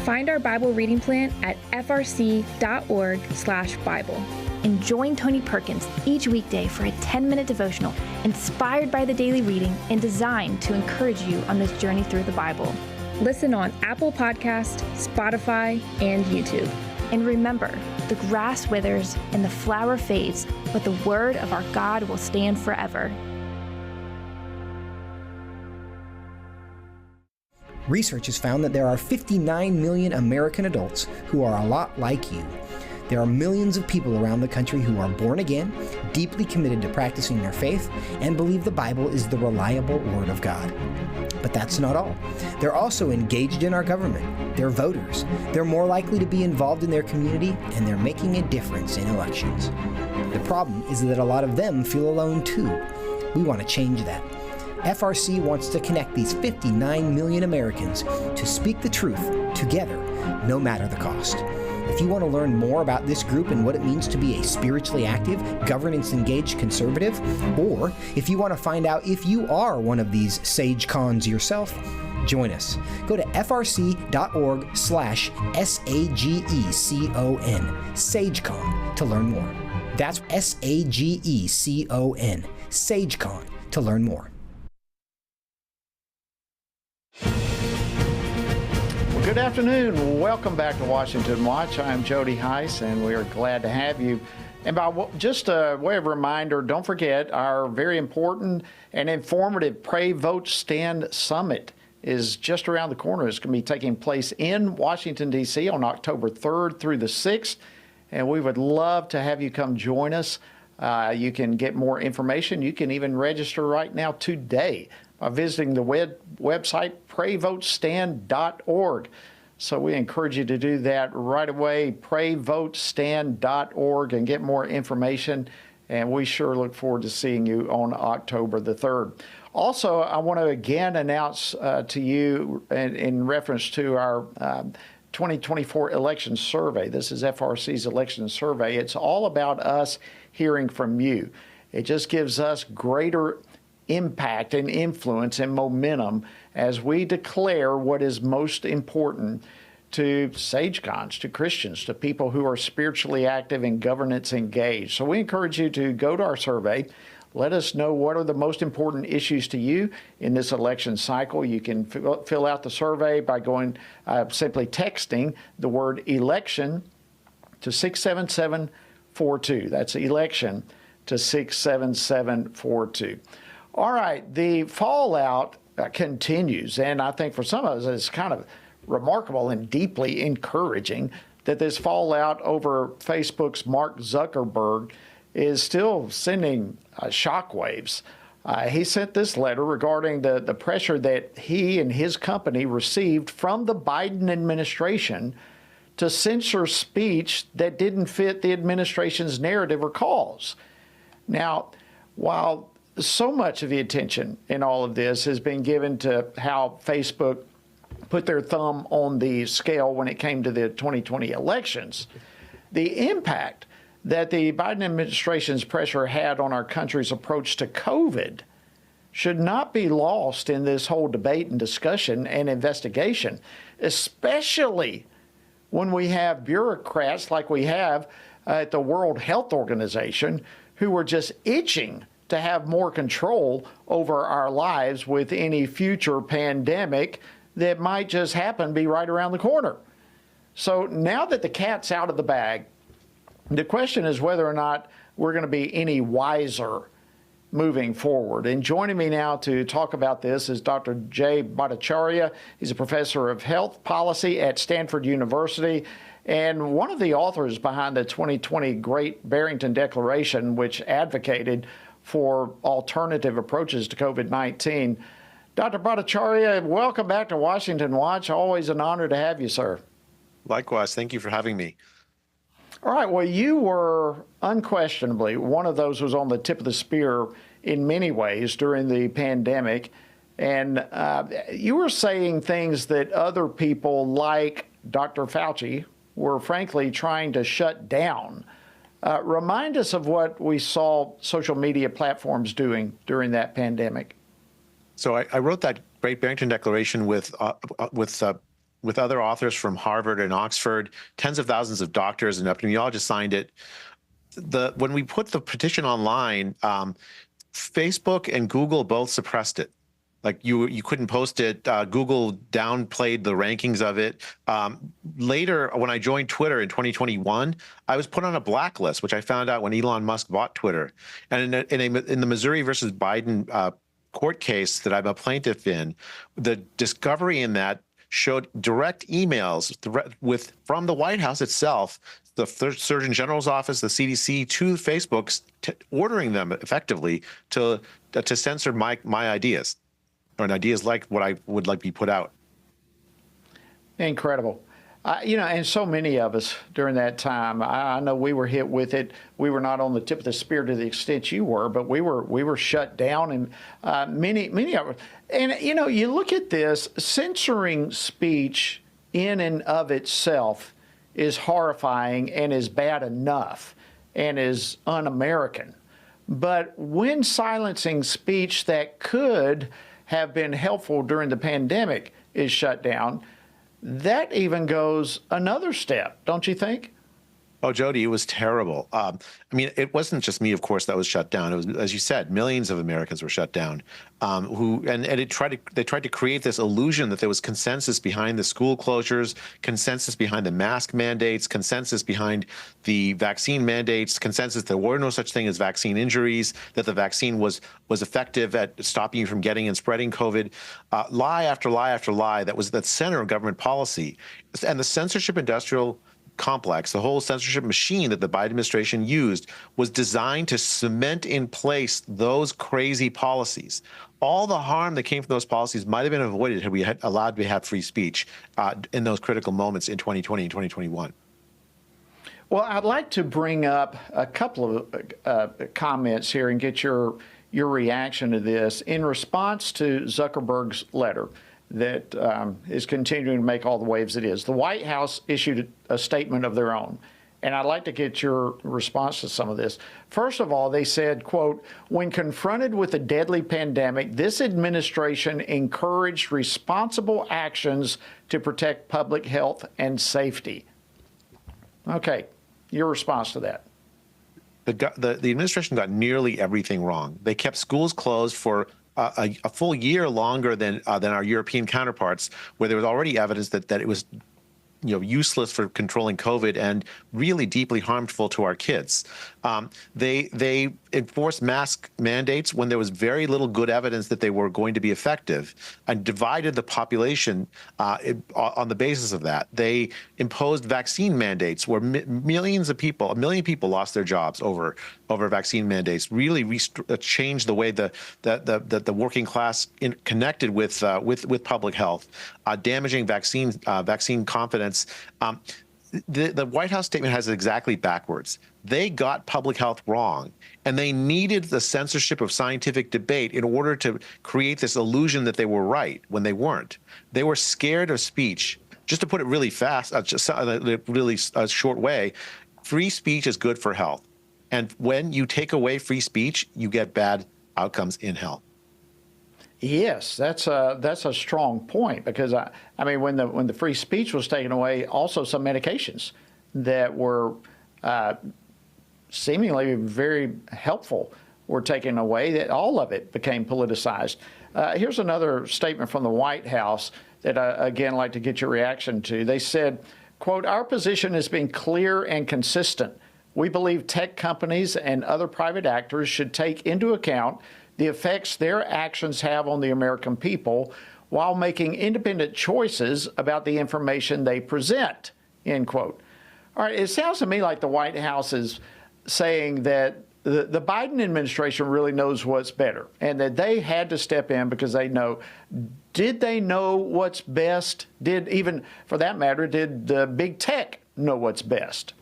Find our Bible reading plan at frc.org/Bible. And join Tony Perkins each weekday for a 10-minute devotional inspired by the daily reading and designed to encourage you on this journey through the Bible. Listen on Apple Podcast, Spotify, and YouTube. And remember, the grass withers and the flower fades, but the word of our God will stand forever. Research has found that there are 59 million American adults who are a lot like you. There are millions of people around the country who are born again, deeply committed to practicing their faith, and believe the Bible is the reliable Word of God. But that's not all. They're also engaged in our government. They're voters. They're more likely to be involved in their community, and they're making a difference in elections. The problem is that a lot of them feel alone too. We want to change that. FRC wants to connect these 59 million Americans to speak the truth together, no matter the cost. If you want to learn more about this group and what it means to be a spiritually active, governance-engaged conservative, or if you want to find out if you are one of these sage cons yourself, join us. Go to frc.org/SAGECON, SageCon, to learn more. That's SAGECON, SageCon, to learn more. Good afternoon. Welcome back to Washington Watch. I'm Jody Heiss, and we are glad to have you. And by just a way of reminder, don't forget our very important and informative Pray, Vote, Stand Summit is just around the corner. It's going to be taking place in Washington, D.C. on October 3rd through the 6th, and we would love to have you come join us. You can get more information. You can even register right now today by visiting the website prayvotestand.org. So we encourage you to do that right away, prayvotestand.org, and get more information. And we sure look forward to seeing you on October the 3rd. Also, I want to again announce to you in reference to our 2024 election survey. This is FRC's election survey. It's all about us hearing from you. It just gives us greater impact and influence and momentum as we declare what is most important to SageCons, to Christians, to people who are spiritually active and governance engaged. So we encourage you to go to our survey. Let us know what are the most important issues to you in this election cycle. You can fill out the survey by going simply texting the word election to 67742. That's election to 67742. All right, the fallout continues, and I think for some of us it's kind of remarkable and deeply encouraging that this fallout over Facebook's Mark Zuckerberg is still sending shockwaves. He sent this letter regarding the pressure that he and his company received from the Biden administration to censor speech that didn't fit the administration's narrative or cause. Now, while so much of the attention in all of this has been given to how Facebook put their thumb on the scale when it came to the 2020 elections, the impact that the Biden administration's pressure had on our country's approach to COVID should not be lost in this whole debate and discussion and investigation, especially when we have bureaucrats like we have at the World Health Organization who are just itching to have more control over our lives with any future pandemic that might just happen be right around the corner. So now that the cat's out of the bag, the question is whether or not we're going to be any wiser moving forward. And joining me now to talk about this is Dr. Jay Bhattacharya. He's a professor of health policy at Stanford University and one of the authors behind the 2020 Great Barrington Declaration, which advocated for alternative approaches to COVID-19. Dr. Bhattacharya, welcome back to Washington Watch. Always an honor to have you, sir. Likewise. Thank you for having me. All right. Well, you were unquestionably one of those who was on the tip of the spear in many ways during the pandemic. And you were saying things that other people like Dr. Fauci were frankly trying to shut down. Remind us of what we saw social media platforms doing during that pandemic. So I wrote that Great Barrington Declaration with other authors from Harvard and Oxford. Tens of thousands of doctors and epidemiologists signed it. When we put the petition online, Facebook and Google both suppressed it. Like you couldn't post it. Google downplayed the rankings of it. Later, when I joined Twitter in 2021, I was put on a blacklist, which I found out when Elon Musk bought Twitter. And in the Missouri versus Biden court case that I'm a plaintiff in, the discovery in that showed direct emails from the White House itself, the Surgeon General's office, the CDC, to Facebook, ordering them effectively to censor my ideas, or ideas like what I would like to be put out. Incredible. And so many of us during that time, I know we were hit with it. We were not on the tip of the spear to the extent you were, but we were shut down, and many of us. And, you look at this, censoring speech in and of itself is horrifying and is bad enough and is un-American. But when silencing speech that could have been helpful during the pandemic is shut down, that even goes another step, don't you think? Oh, Jody, it was terrible. It wasn't just me, of course, that was shut down. It was, as you said, millions of Americans were shut down. They tried to create this illusion that there was consensus behind the school closures, consensus behind the mask mandates, consensus behind the vaccine mandates, consensus there were no such thing as vaccine injuries, that the vaccine was effective at stopping you from getting and spreading COVID. Lie after lie after lie. That was the center of government policy, and the censorship industrial complex, the whole censorship machine that the Biden administration used, was designed to cement in place those crazy policies. All the harm that came from those policies might have been avoided had we allowed to have free speech in those critical moments in 2020 and 2021. Well, I'd like to bring up a couple of comments here and get your reaction to this. In response to Zuckerberg's letter that is continuing to make all the waves it is, the White House issued a statement of their own. And I'd like to get your response to some of this. First of all, they said, quote, when confronted with a deadly pandemic, this administration encouraged responsible actions to protect public health and safety. Okay, your response to that. The administration got nearly everything wrong. They kept schools closed for a full year longer than our European counterparts, where there was already evidence that it was useless for controlling COVID and really deeply harmful to our kids. They enforced mask mandates when there was very little good evidence that they were going to be effective, and divided the population on the basis of that. They imposed vaccine mandates where millions of people, 1 million people lost their jobs over vaccine mandates, really changed the way the working class connected with public health, damaging vaccine confidence. The White House statement has it exactly backwards. They got public health wrong, and they needed the censorship of scientific debate in order to create this illusion that they were right when they weren't. They were scared of speech. Just to put it really fast, just a really short way, free speech is good for health. And when you take away free speech, you get bad outcomes in health. Yes, that's a strong point, because when the free speech was taken away, also some medications that were seemingly very helpful were taken away. That all of it became politicized. Here's another statement from the White House that I again like to get your reaction to. They said, quote, our position has been clear and consistent. We believe tech companies and other private actors should take into account the effects their actions have on the American people while making independent choices about the information they present, end quote. All right, it sounds to me like the White House is saying that the Biden administration really knows what's better, and that they had to step in because they know. Did they know what's best? Did, even for that matter, did big tech know what's best?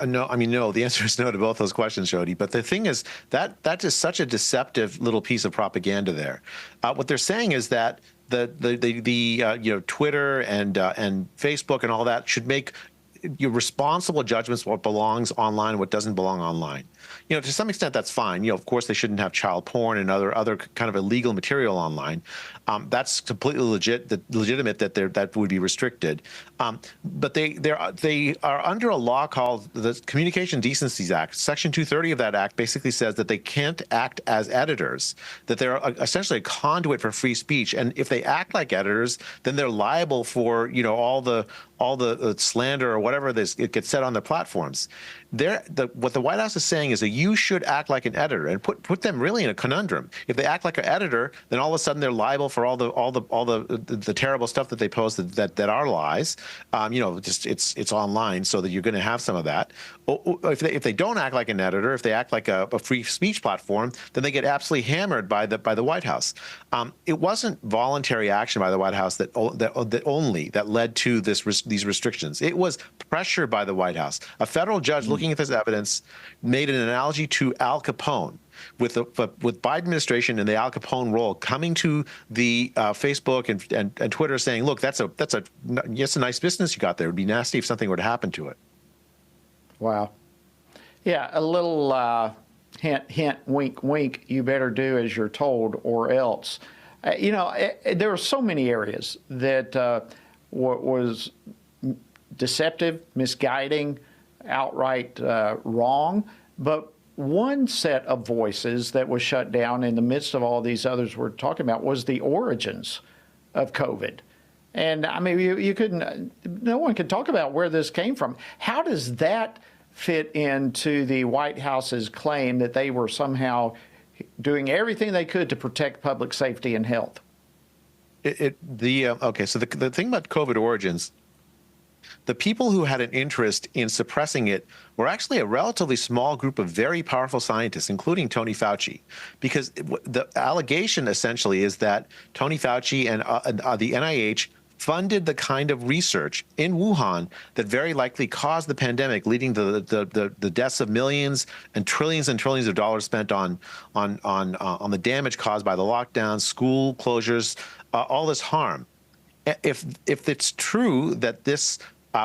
No, I mean, no. The answer is no to both those questions, Jody. But the thing is that is such a deceptive little piece of propaganda there. What they're saying is that the Twitter and Facebook and all that should make responsible judgments what belongs online and what doesn't belong online. To some extent, that's fine. Of course, they shouldn't have child porn and other kind of illegal material online. That's completely legitimate that would be restricted. But they are under a law called the Communication Decencies Act. Section 230 of that act basically says that they can't act as editors, that they're essentially a conduit for free speech. And if they act like editors, then they're liable for all the slander or whatever it gets said on their platforms. What the White House is saying is that you should act like an editor, and put them really in a conundrum. If they act like an editor, then all of a sudden they're liable for all the terrible stuff that they post that are lies. It's online, so that you're going to have some of that. If they don't act like an editor, if they act like a free speech platform, then they get absolutely hammered by the White House. It wasn't voluntary action by the White House that led to these restrictions. It was pressure by the White House. A federal judge looking at this evidence made an analogy to Al Capone, with Biden administration and the Al Capone role coming to the Facebook and Twitter saying, look, that's a nice business you got there. It would be nasty if something were to happen to it. Wow. Yeah, a little hint, hint, wink, wink, you better do as you're told or else. There are so many areas that was deceptive, misguiding, outright wrong. But one set of voices that was shut down in the midst of all these others we're talking about was the origins of COVID. And I mean, you couldn't, no one could talk about where this came from. How does that fit into the White House's claim that they were somehow doing everything they could to protect public safety and health? Okay, so the thing about COVID origins, the people who had an interest in suppressing it were actually a relatively small group of very powerful scientists, including Tony Fauci, because the allegation essentially is that Tony Fauci and the NIH funded the kind of research in Wuhan that very likely caused the pandemic, leading to the deaths of millions and trillions of dollars spent on the damage caused by the lockdowns, school closures, all this harm. If it's true that this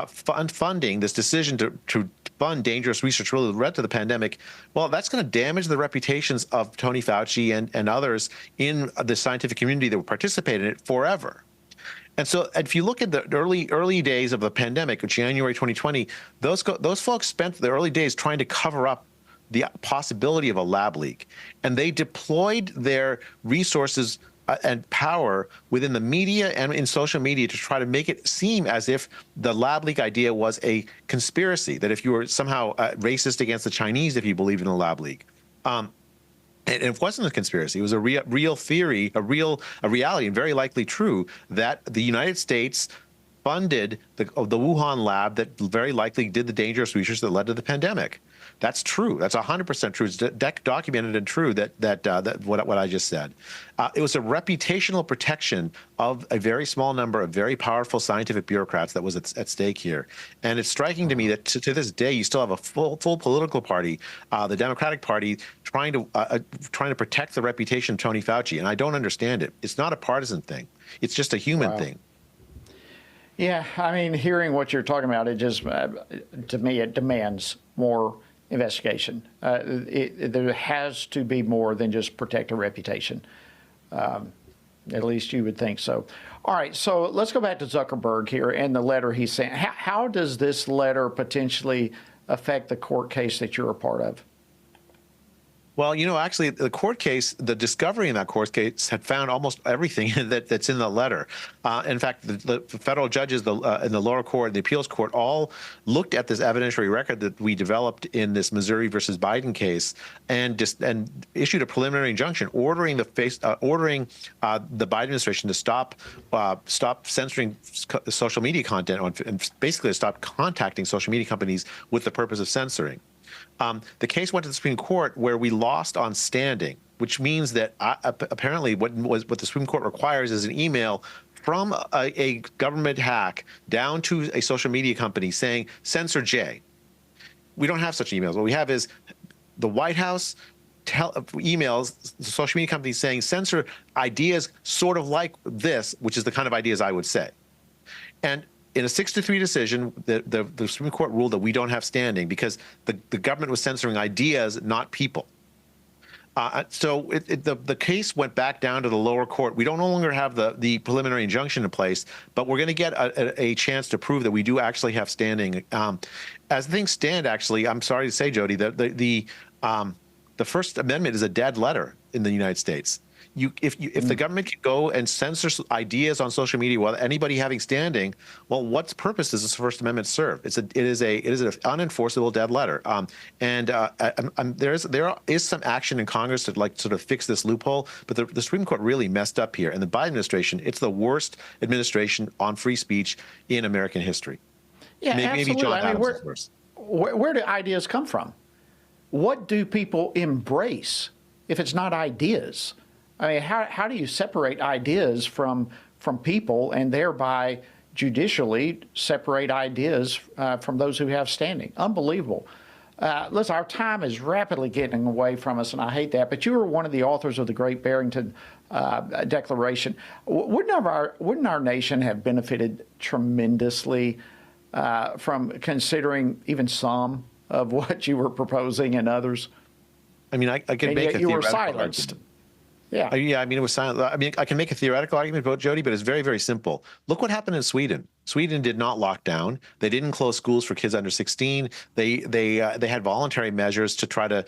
funding, this decision to fund dangerous research really led to the pandemic, well, that's going to damage the reputations of Tony Fauci and others in the scientific community that will participate in it forever. And so if you look at the early days of the pandemic, January 2020, those folks spent the early days trying to cover up the possibility of a lab leak. And they deployed their resources and power within the media and in social media to try to make it seem as if the lab leak idea was a conspiracy, that if you were somehow racist against the Chinese if you believed in a lab leak. And it wasn't a conspiracy. It was a real theory, a reality, and very likely true, that the United States funded the Wuhan lab that very likely did the dangerous research that led to the pandemic. That's true. That's 100% true. It's documented and true that what I just said. It was a reputational protection of a very small number of very powerful scientific bureaucrats that was at stake here. And it's striking to me that to this day, you still have a full political party, the Democratic Party, trying to protect the reputation of Tony Fauci. And I don't understand it. It's not a partisan thing. It's just a human thing. Yeah, I mean, hearing what you're talking about, it just, to me, it demands more investigation. There has to be more than just protect a reputation. At least you would think so. All right, so let's go back to Zuckerberg here and the letter he sent. How does this letter potentially affect the court case that you're a part of? Well, actually, the court case, the discovery in that court case had found almost everything that's in the letter. In fact, the federal judges in the lower court, the appeals court, all looked at this evidentiary record that we developed in this Missouri versus Biden case and issued a preliminary injunction ordering the Biden administration to stop censoring social media content and basically stop contacting social media companies with the purpose of censoring. The case went to the Supreme Court where we lost on standing, which means that apparently what the Supreme Court requires is an email from a government hack down to a social media company saying, censor Jay. We don't have such emails. What we have is the White House emails the social media companies saying, censor ideas sort of like this, which is the kind of ideas I would say. And in a 6-3 decision, the Supreme Court ruled that we don't have standing because the government was censoring ideas, not people. So the case went back down to the lower court. We don't no longer have the preliminary injunction in place, but we're going to get a chance to prove that we do actually have standing. As things stand, actually, I'm sorry to say, Jody, the First Amendment is a dead letter in the United States. If the government can go and censor ideas on social media without anybody having standing, well, what purpose does this First Amendment serve? It is an unenforceable dead letter. There is some action in Congress to sort of fix this loophole, but the Supreme Court really messed up here. And the Biden administration, it's the worst administration on free speech in American history. Yeah, maybe absolutely. John I mean, Adams is worse. Where do ideas come from? What do people embrace if it's not ideas? I mean, how do you separate ideas from people and thereby judicially separate ideas from those who have standing? Unbelievable. Listen, our time is rapidly getting away from us, and I hate that. But you were one of the authors of the Great Barrington Declaration. Wouldn't our nation have benefited tremendously from considering even some of what you were proposing and others? I mean, I could make a you were theoretical silenced. argument. Yeah. I mean, it was silent. I mean, I can make a theoretical argument about Jody, but it's very, very simple. Look what happened in Sweden. Sweden did not lock down. They didn't close schools for kids under 16. They had voluntary measures to try to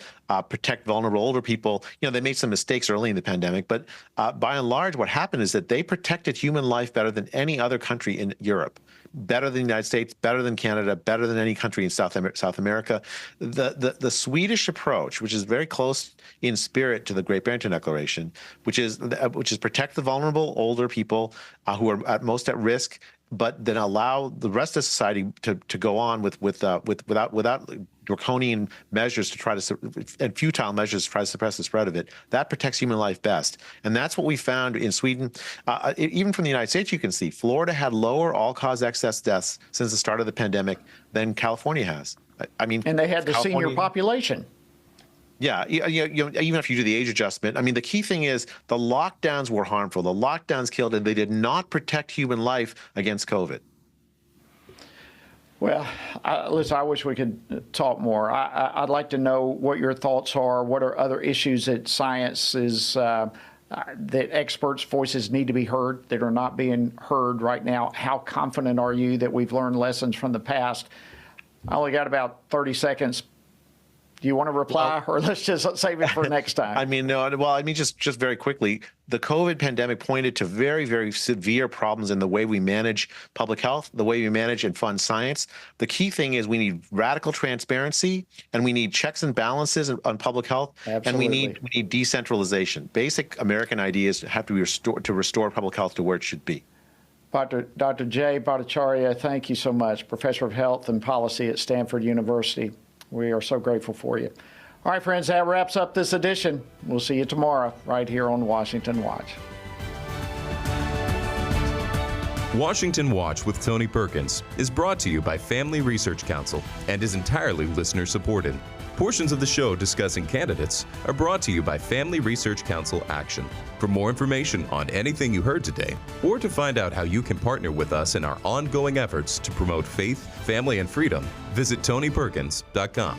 protect vulnerable older people. You know, they made some mistakes early in the pandemic, but by and large, what happened is that they protected human life better than any other country in Europe. Better than the United States, better than Canada, better than any country in South America. The Swedish approach, which is very close in spirit to the Great Barrington Declaration, which is protect the vulnerable older people who are at most at risk, but then allow the rest of society to go on without draconian measures to try to and futile measures to try to suppress the spread of it. That protects human life best, and that's what we found in Sweden. Even from the United States, you can see Florida had lower all-cause excess deaths since the start of the pandemic than California has. I mean, and they had the senior population. Yeah, even if you do the age adjustment, I mean, the key thing is the lockdowns were harmful. The lockdowns killed, and they did not protect human life against COVID. Well, listen, I wish we could talk more. I'd like to know what your thoughts are. What are other issues that science is, that experts' voices need to be heard that are not being heard right now? How confident are you that we've learned lessons from the past? I only got about 30 seconds. Do you want to reply, or let's just save it for next time? I mean, no. Well, I mean, just very quickly, the COVID pandemic pointed to very, very severe problems in the way we manage public health, the way we manage and fund science. The key thing is we need radical transparency, and we need checks and balances on public health, Absolutely. and we need decentralization. Basic American ideas have to be restored to restore public health to where it should be. Dr. Jay Bhattacharya, thank you so much, Professor of Health and Policy at Stanford University. We are so grateful for you. All right, friends, that wraps up this edition. We'll see you tomorrow right here on Washington Watch. Washington Watch with Tony Perkins is brought to you by Family Research Council and is entirely listener-supported. Portions of the show discussing candidates are brought to you by Family Research Council Action. For more information on anything you heard today, or to find out how you can partner with us in our ongoing efforts to promote faith, family, and freedom, visit TonyPerkins.com.